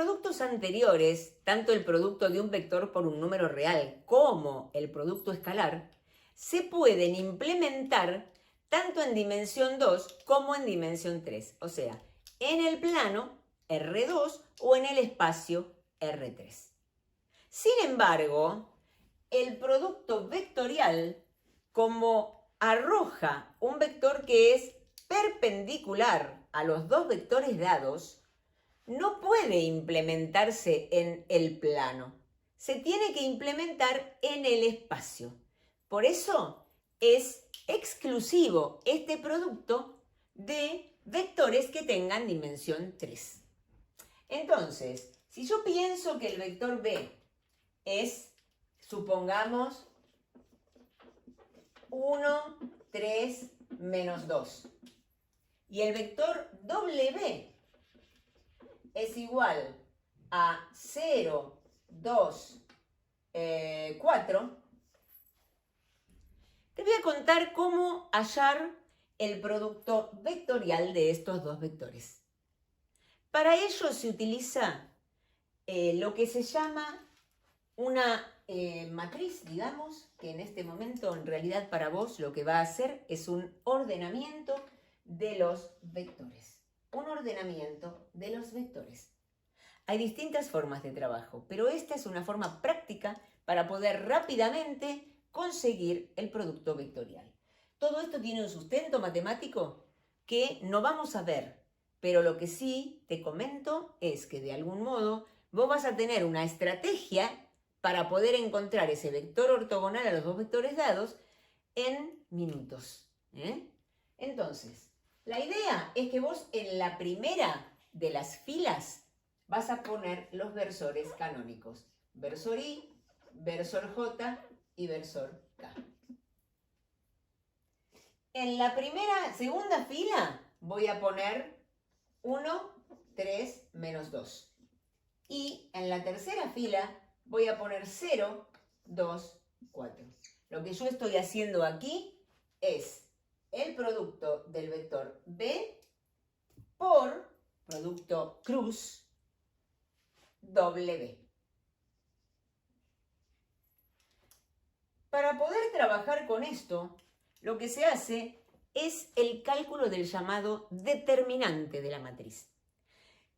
productos anteriores, tanto el producto de un vector por un número real como el producto escalar, se pueden implementar tanto en dimensión 2 como en dimensión 3, o sea, en el plano R2 o en el espacio R3. Sin embargo, el producto vectorial, como arroja un vector que es perpendicular a los dos vectores dados, no puede implementarse en el plano. Se tiene que implementar en el espacio. Por eso es exclusivo este producto de vectores que tengan dimensión 3. Entonces, si yo pienso que el vector B es, supongamos, 1, 3, menos 2, y el vector W es igual a 0, 2, 4, te voy a contar cómo hallar el producto vectorial de estos dos vectores. Para ello se utiliza lo que se llama una matriz, digamos, que en este momento en realidad para vos lo que va a hacer es un ordenamiento de los vectores. Un ordenamiento de los vectores. Hay distintas formas de trabajo, pero esta es una forma práctica para poder rápidamente conseguir el producto vectorial. Todo esto tiene un sustento matemático que no vamos a ver, pero lo que sí te comento es que de algún modo vos vas a tener una estrategia para poder encontrar ese vector ortogonal a los dos vectores dados en minutos. Entonces, la idea es que vos en la primera de las filas vas a poner los versores canónicos. Versor I, versor J y versor K. En la segunda fila voy a poner 1, 3, menos 2. Y en la tercera fila voy a poner 0, 2, 4. Lo que yo estoy haciendo aquí es el producto del vector B por producto cruz W. Para poder trabajar con esto, lo que se hace es el cálculo del llamado determinante de la matriz,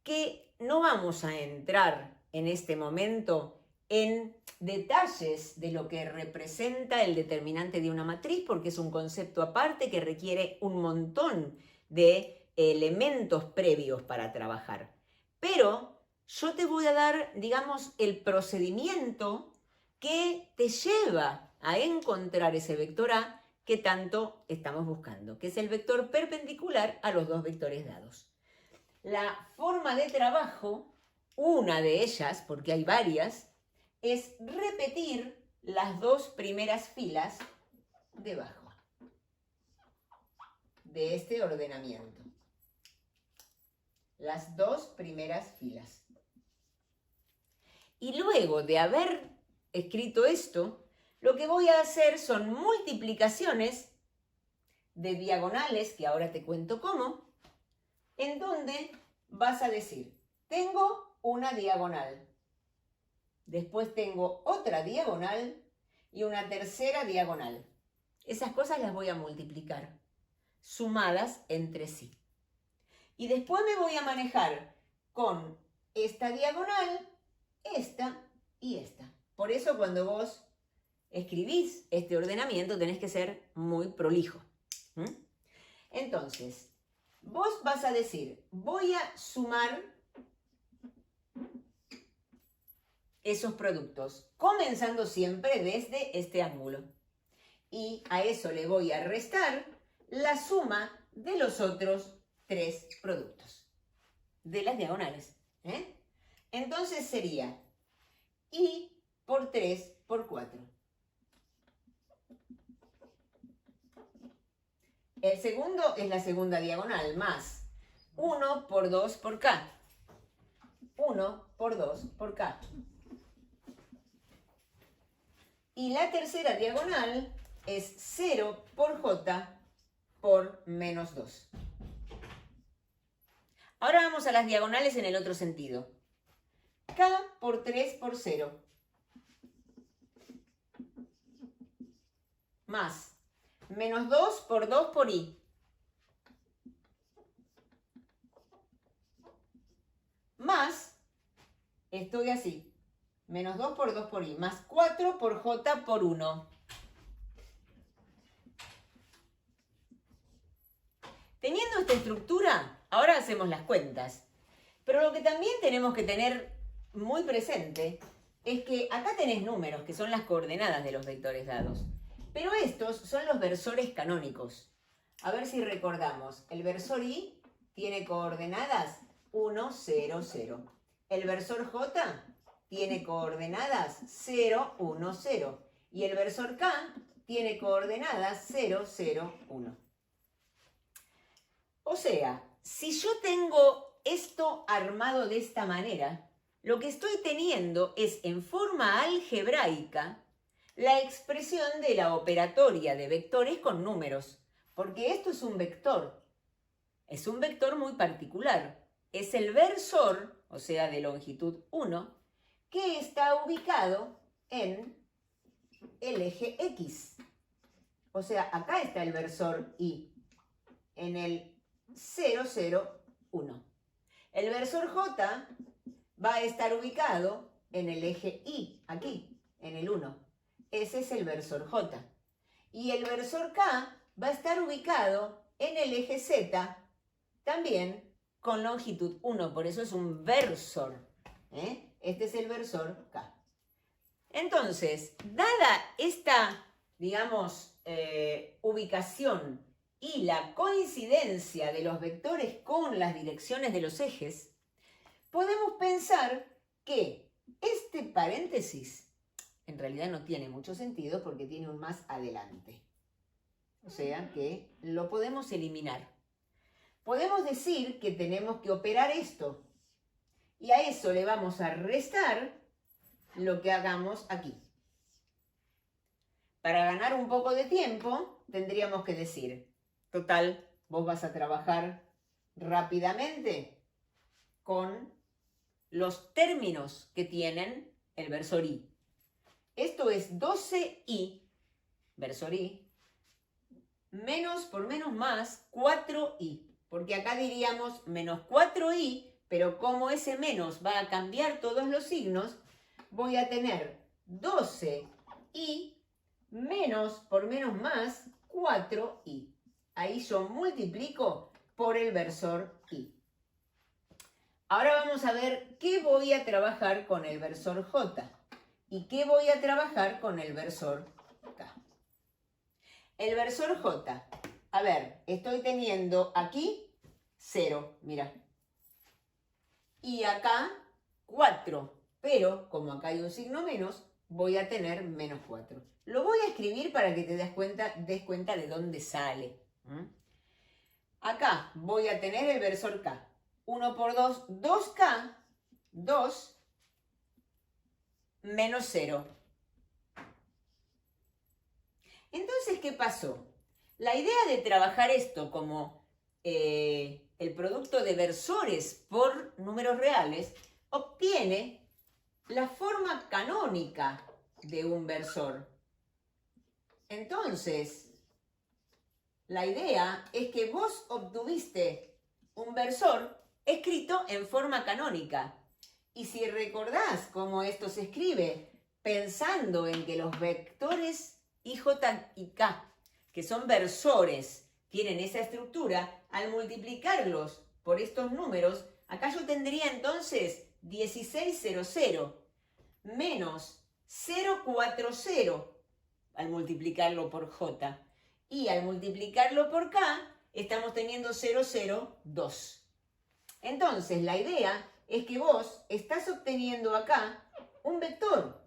que no vamos a entrar en este momento en detalles de lo que representa el determinante de una matriz, porque es un concepto aparte que requiere un montón de elementos previos para trabajar. Pero yo te voy a dar, digamos, el procedimiento que te lleva a encontrar ese vector A que tanto estamos buscando, que es el vector perpendicular a los dos vectores dados. La forma de trabajo, una de ellas, porque hay varias, es repetir las dos primeras filas debajo de este ordenamiento. Las dos primeras filas. Y luego de haber escrito esto, lo que voy a hacer son multiplicaciones de diagonales, que ahora te cuento cómo, en donde vas a decir, tengo una diagonal, después tengo otra diagonal y una tercera diagonal. Esas cosas las voy a multiplicar, sumadas entre sí. Y después me voy a manejar con esta diagonal, esta y esta. Por eso cuando vos escribís este ordenamiento tenés que ser muy prolijo. Entonces, vos vas a decir, voy a sumar esos productos, comenzando siempre desde este ángulo. Y a eso le voy a restar la suma de los otros tres productos, de las diagonales. Entonces sería I por 3 por 4. El segundo es la segunda diagonal, más 1 por 2 por K. 1 por 2 por K. Y la tercera diagonal es 0 por J por menos 2. Ahora vamos a las diagonales en el otro sentido. K por 3 por 0. Más menos 2 por I. Más, estoy así, menos 2 por I, más 4 por J por 1. Teniendo esta estructura, ahora hacemos las cuentas. Pero lo que también tenemos que tener muy presente es que acá tenés números, que son las coordenadas de los vectores dados. Pero estos son los versores canónicos. A ver si recordamos. El versor I tiene coordenadas 1, 0, 0. El versor J tiene coordenadas 0, 1, 0. Y el versor K tiene coordenadas 0, 0, 1. O sea, si yo tengo esto armado de esta manera, lo que estoy teniendo es en forma algebraica la expresión de la operatoria de vectores con números, porque esto es un vector. Es un vector muy particular. Es el versor, o sea, de longitud 1, que está ubicado en el eje X. O sea, acá está el versor I, en el 0, 0, 1. El versor J va a estar ubicado en el eje Y, aquí, en el 1. Ese es el versor J. Y el versor K va a estar ubicado en el eje Z, también con longitud 1. Por eso es un versor. Este es el versor K. Entonces, dada esta, digamos, ubicación y la coincidencia de los vectores con las direcciones de los ejes, podemos pensar que este paréntesis en realidad no tiene mucho sentido porque tiene un más adelante. O sea que lo podemos eliminar. Podemos decir que tenemos que operar esto y a eso le vamos a restar lo que hagamos aquí. Para ganar un poco de tiempo tendríamos que decir, total, vos vas a trabajar rápidamente con los términos que tienen el versor I. Esto es 12I, versor I, menos por menos más 4I. Porque acá diríamos menos 4I, pero como ese menos va a cambiar todos los signos, voy a tener 12I menos por menos más 4I. Ahí yo multiplico por el versor I. Ahora vamos a ver qué voy a trabajar con el versor J y qué voy a trabajar con el versor K. El versor J, a ver, estoy teniendo aquí 0, mira. Y acá 4, pero como acá hay un signo menos, voy a tener menos 4. Lo voy a escribir para que te des cuenta de dónde sale. Acá voy a tener el versor K. 1 por 2, 2K, 2 menos 0. Entonces, ¿qué pasó? La idea de trabajar esto como el producto de versores por números reales obtiene la forma canónica de un versor. Entonces, la idea es que vos obtuviste un versor escrito en forma canónica. Y si recordás cómo esto se escribe, pensando en que los vectores IJ y K, que son versores, tienen esa estructura, al multiplicarlos por estos números, acá yo tendría entonces 1600 menos 040 al multiplicarlo por J. Y al multiplicarlo por K, estamos teniendo 002. Entonces, la idea es que vos estás obteniendo acá un vector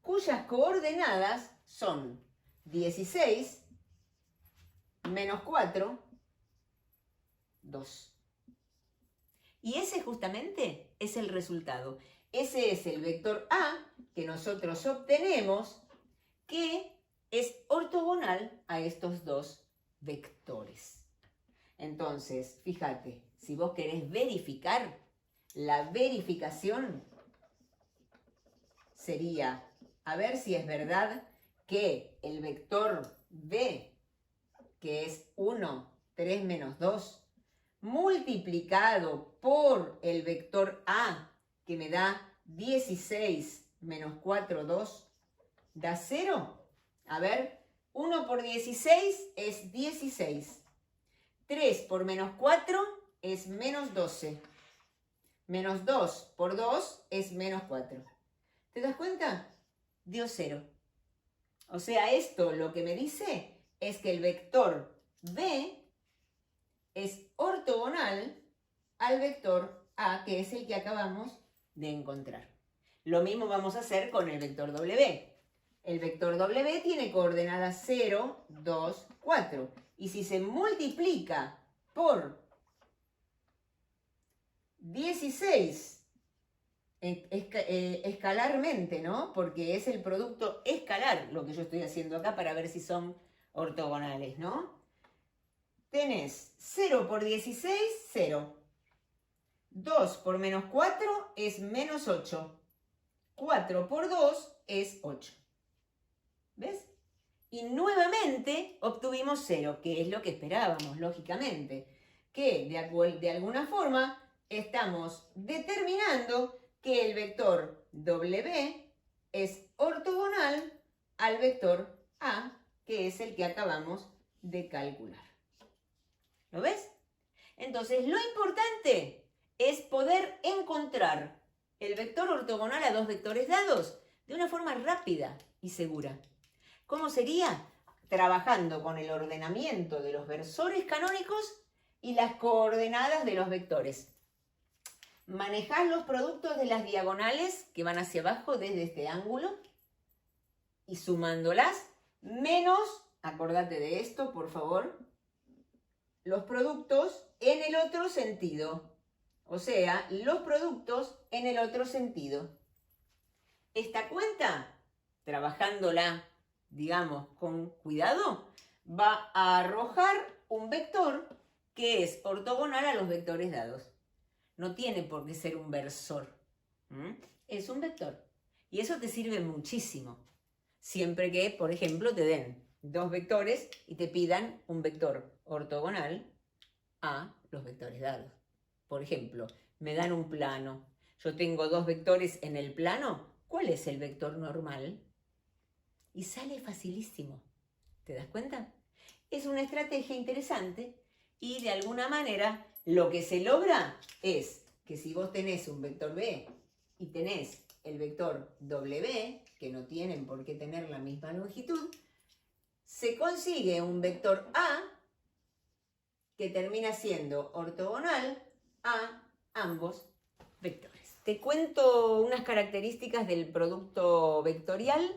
cuyas coordenadas son 16 menos 4, 2. Y ese justamente es el resultado. Ese es el vector A que nosotros obtenemos, que es ortogonal a estos dos vectores. Entonces, fíjate, si vos querés verificar, la verificación sería, a ver si es verdad que el vector B, que es 1, 3 menos 2, multiplicado por el vector A, que me da 16 menos 4, 2, da 0. A ver, 1 por 16 es 16. 3 por menos 4 es menos 12. Menos 2 por 2 es menos 4. ¿Te das cuenta? Dio 0. O sea, esto lo que me dice es que el vector B es ortogonal al vector A, que es el que acabamos de encontrar. Lo mismo vamos a hacer con el vector W. El vector W tiene coordenadas 0, 2, 4. Y si se multiplica por 16 escalarmente, ¿no? Porque es el producto escalar lo que yo estoy haciendo acá para ver si son ortogonales, ¿no? Tenés 0 por 16, 0. 2 por menos 4 es menos 8. 4 por 2 es 8. ¿Ves? Y nuevamente obtuvimos 0, que es lo que esperábamos, lógicamente. Que de alguna forma estamos determinando que el vector W es ortogonal al vector A, que es el que acabamos de calcular. ¿Lo ves? Entonces, lo importante es poder encontrar el vector ortogonal a dos vectores dados de una forma rápida y segura. ¿Cómo sería? Trabajando con el ordenamiento de los versores canónicos y las coordenadas de los vectores. Manejás los productos de las diagonales que van hacia abajo desde este ángulo y sumándolas, menos, acordate de esto, por favor, los productos en el otro sentido. O sea, los productos en el otro sentido. Esta cuenta, trabajándola, digamos, con cuidado, va a arrojar un vector que es ortogonal a los vectores dados. No tiene por qué ser un versor. Es un vector. Y eso te sirve muchísimo. Siempre que, por ejemplo, te den dos vectores y te pidan un vector ortogonal a los vectores dados. Por ejemplo, me dan un plano. Yo tengo dos vectores en el plano. ¿Cuál es el vector normal? Y sale facilísimo. ¿Te das cuenta? Es una estrategia interesante y de alguna manera lo que se logra es que si vos tenés un vector B y tenés el vector W, que no tienen por qué tener la misma longitud, se consigue un vector A que termina siendo ortogonal a ambos vectores. Te cuento unas características del producto vectorial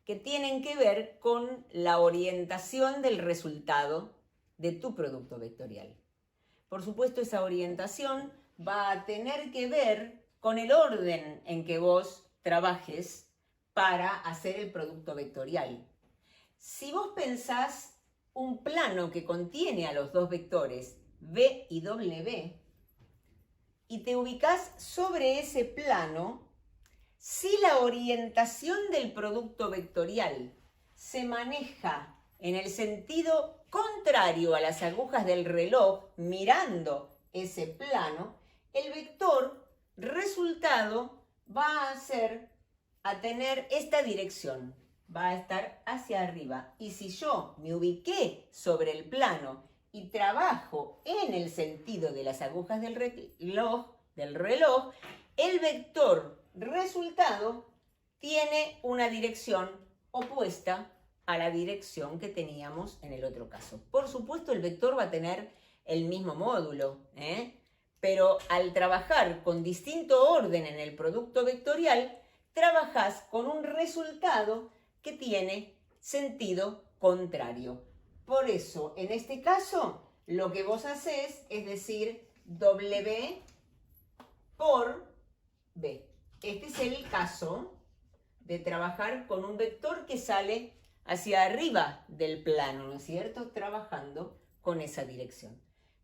que tienen que ver con la orientación del resultado de tu producto vectorial. Por supuesto, esa orientación va a tener que ver con el orden en que vos trabajes para hacer el producto vectorial. Si vos pensás un plano que contiene a los dos vectores V y W y te ubicás sobre ese plano, si la orientación del producto vectorial se maneja en el sentido contrario a las agujas del reloj, mirando ese plano, el vector resultado va a tener esta dirección, va a estar hacia arriba. Y si yo me ubiqué sobre el plano y trabajo en el sentido de las agujas del reloj, el vector resultado tiene una dirección opuesta a la dirección que teníamos en el otro caso. Por supuesto, el vector va a tener el mismo módulo, pero al trabajar con distinto orden en el producto vectorial, trabajás con un resultado que tiene sentido contrario. Por eso, en este caso, lo que vos hacés es decir W por B. Este es el caso de trabajar con un vector que sale hacia arriba del plano, ¿no es cierto? Trabajando con esa dirección.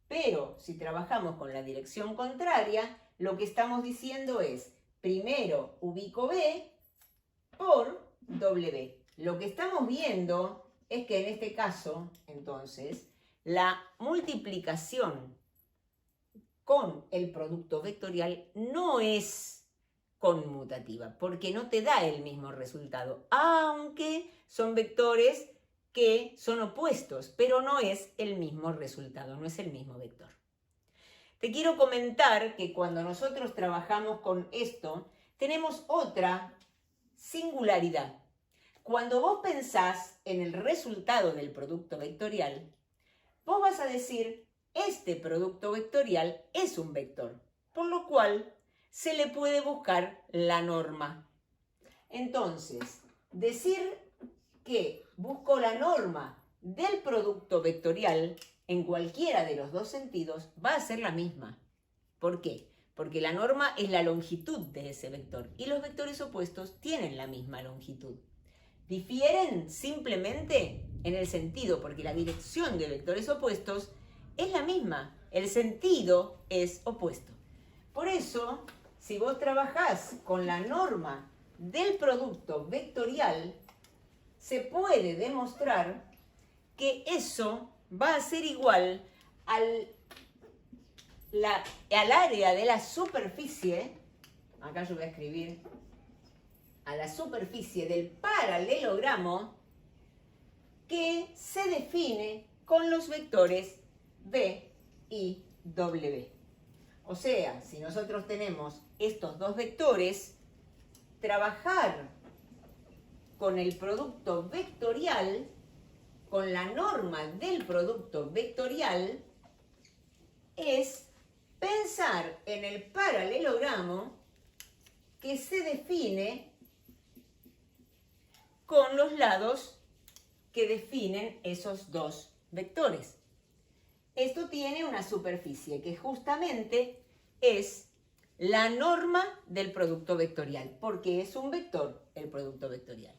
Pero si trabajamos con la dirección contraria, lo que estamos diciendo es, primero ubico B por W. Lo que estamos viendo es que en este caso, entonces, la multiplicación con el producto vectorial no es conmutativa, porque no te da el mismo resultado, aunque son vectores que son opuestos, pero no es el mismo resultado, no es el mismo vector. Te quiero comentar que cuando nosotros trabajamos con esto, tenemos otra singularidad. Cuando vos pensás en el resultado del producto vectorial, vos vas a decir, este producto vectorial es un vector, por lo cual se le puede buscar la norma. Entonces, decir que busco la norma del producto vectorial en cualquiera de los dos sentidos va a ser la misma. ¿Por qué? Porque la norma es la longitud de ese vector y los vectores opuestos tienen la misma longitud. Difieren simplemente en el sentido, porque la dirección de vectores opuestos es la misma, el sentido es opuesto. Por eso, si vos trabajás con la norma del producto vectorial, se puede demostrar que eso va a ser igual al área de la superficie, acá yo voy a escribir, a la superficie del paralelogramo que se define con los vectores B y W. O sea, si nosotros tenemos estos dos vectores, trabajar con el producto vectorial, con la norma del producto vectorial, es pensar en el paralelogramo que se define con los lados que definen esos dos vectores. Esto tiene una superficie que justamente es la norma del producto vectorial, porque es un vector el producto vectorial.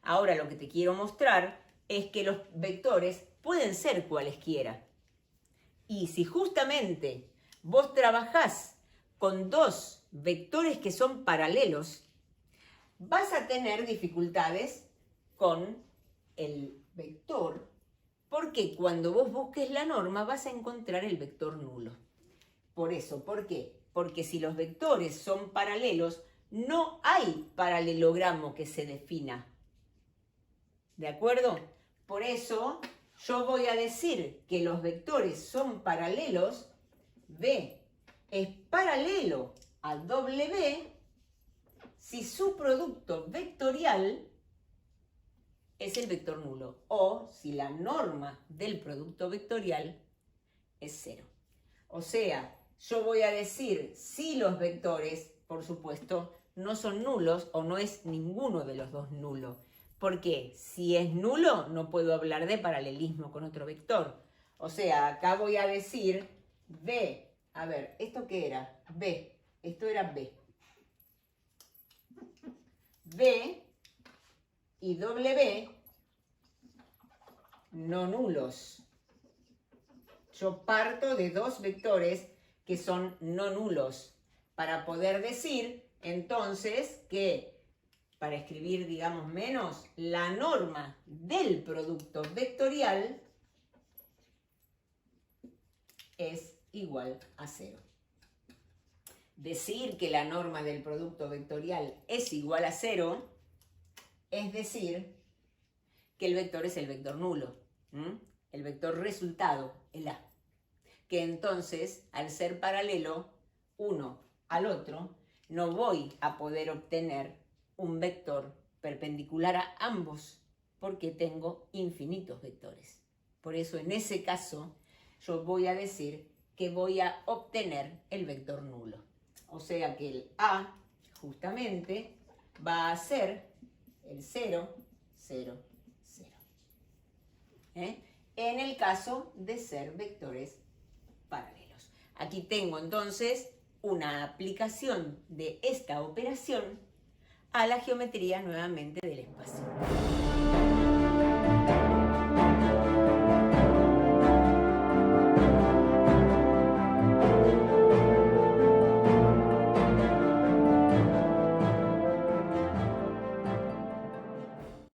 Ahora lo que te quiero mostrar es que los vectores pueden ser cualesquiera. Y si justamente vos trabajás con dos vectores que son paralelos, vas a tener dificultades con el vector, porque cuando vos busques la norma vas a encontrar el vector nulo. Por eso, ¿por qué? Porque si los vectores son paralelos, no hay paralelogramo que se defina. ¿De acuerdo? Por eso yo voy a decir que los vectores son paralelos, B es paralelo a W, si su producto vectorial es el vector nulo o si la norma del producto vectorial es 0. O sea, yo voy a decir si los vectores, por supuesto, no son nulos o no es ninguno de los dos nulo. Porque si es nulo, no puedo hablar de paralelismo con otro vector. O sea, acá voy a decir B. A ver, ¿esto qué era? B. Esto era B. B y W no nulos. Yo parto de dos vectores que son no nulos para poder decir entonces que, para escribir digamos menos, la norma del producto vectorial es igual a 0. Decir que la norma del producto vectorial es igual a 0 es decir que el vector es el vector nulo, el vector resultado, el A. Que entonces, al ser paralelo uno al otro, no voy a poder obtener un vector perpendicular a ambos, porque tengo infinitos vectores. Por eso, en ese caso, yo voy a decir que voy a obtener el vector nulo. O sea que el A, justamente, va a ser el 0, 0, 0. En el caso de ser vectores paralelos. Aquí tengo entonces una aplicación de esta operación a la geometría nuevamente del espacio.